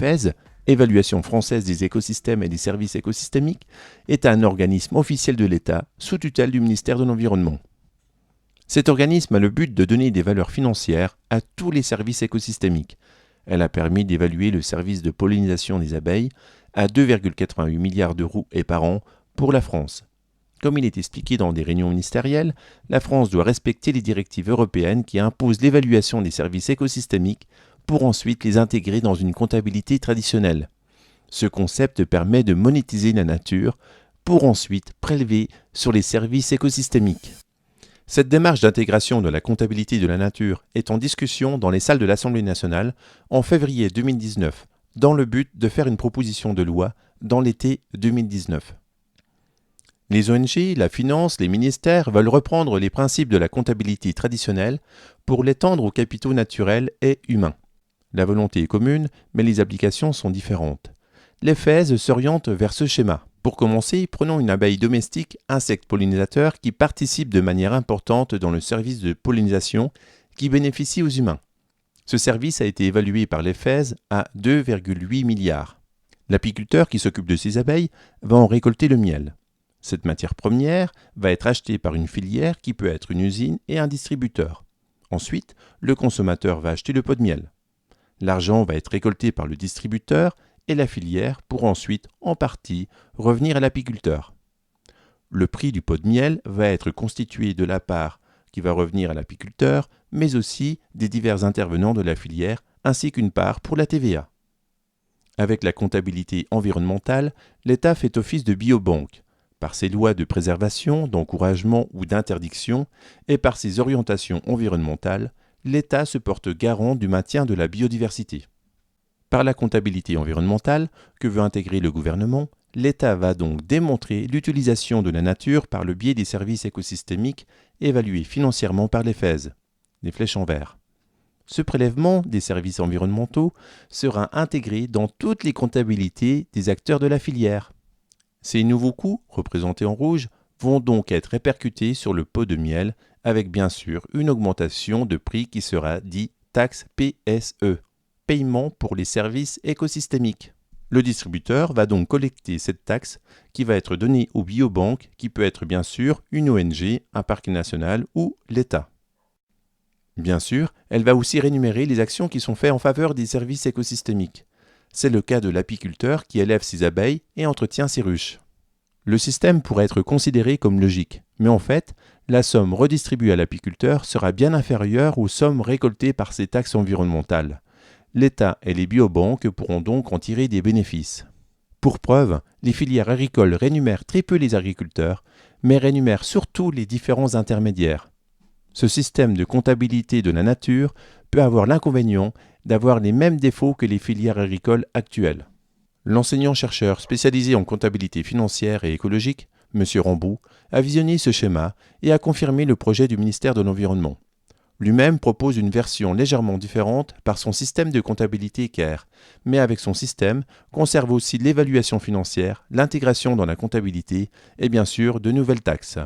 L'EFES, Évaluation française des écosystèmes et des services écosystémiques, est un organisme officiel de l'État sous tutelle du ministère de l'Environnement. Cet organisme a le but de donner des valeurs financières à tous les services écosystémiques. Elle a permis d'évaluer le service de pollinisation des abeilles à 2,88 milliards d'euros et par an pour la France. Comme il est expliqué dans des réunions ministérielles, la France doit respecter les directives européennes qui imposent l'évaluation des services écosystémiques pour ensuite les intégrer dans une comptabilité traditionnelle. Ce concept permet de monétiser la nature pour ensuite prélever sur les services écosystémiques. Cette démarche d'intégration de la comptabilité de la nature est en discussion dans les salles de l'Assemblée nationale en février 2019, dans le but de faire une proposition de loi dans l'été 2019. Les ONG, la finance, les ministères veulent reprendre les principes de la comptabilité traditionnelle pour l'étendre aux capitaux naturels et humains. La volonté est commune, mais les applications sont différentes. L'EFES s'oriente vers ce schéma. Pour commencer, prenons une abeille domestique, insecte pollinisateur, qui participe de manière importante dans le service de pollinisation qui bénéficie aux humains. Ce service a été évalué par l'EFES à 2,8 milliards. L'apiculteur qui s'occupe de ces abeilles va en récolter le miel. Cette matière première va être achetée par une filière qui peut être une usine et un distributeur. Ensuite, le consommateur va acheter le pot de miel. L'argent va être récolté par le distributeur et la filière pour ensuite, en partie, revenir à l'apiculteur. Le prix du pot de miel va être constitué de la part qui va revenir à l'apiculteur, mais aussi des divers intervenants de la filière, ainsi qu'une part pour la TVA. Avec la comptabilité environnementale, l'État fait office de biobanque, par ses lois de préservation, d'encouragement ou d'interdiction, et par ses orientations environnementales, l'État se porte garant du maintien de la biodiversité. Par la comptabilité environnementale que veut intégrer le gouvernement, l'État va donc démontrer l'utilisation de la nature par le biais des services écosystémiques évalués financièrement par l'EFES, les flèches en vert. Ce prélèvement des services environnementaux sera intégré dans toutes les comptabilités des acteurs de la filière. Ces nouveaux coûts, représentés en rouge, vont donc être répercutés sur le pot de miel avec bien sûr une augmentation de prix qui sera dit taxe PSE, paiement pour les services écosystémiques. Le distributeur va donc collecter cette taxe qui va être donnée aux biobanques qui peut être bien sûr une ONG, un parc national ou l'État. Bien sûr, elle va aussi rémunérer les actions qui sont faites en faveur des services écosystémiques. C'est le cas de l'apiculteur qui élève ses abeilles et entretient ses ruches. Le système pourrait être considéré comme logique, mais en fait, la somme redistribuée à l'apiculteur sera bien inférieure aux sommes récoltées par ces taxes environnementales. L'État et les biobanques pourront donc en tirer des bénéfices. Pour preuve, les filières agricoles rémunèrent très peu les agriculteurs, mais rémunèrent surtout les différents intermédiaires. Ce système de comptabilité de la nature peut avoir l'inconvénient d'avoir les mêmes défauts que les filières agricoles actuelles. L'enseignant-chercheur spécialisé en comptabilité financière et écologique, M. Ramboud, a visionné ce schéma et a confirmé le projet du ministère de l'Environnement. Lui-même propose une version légèrement différente par son système de comptabilité CARE, mais avec son système, conserve aussi l'évaluation financière, l'intégration dans la comptabilité et bien sûr de nouvelles taxes.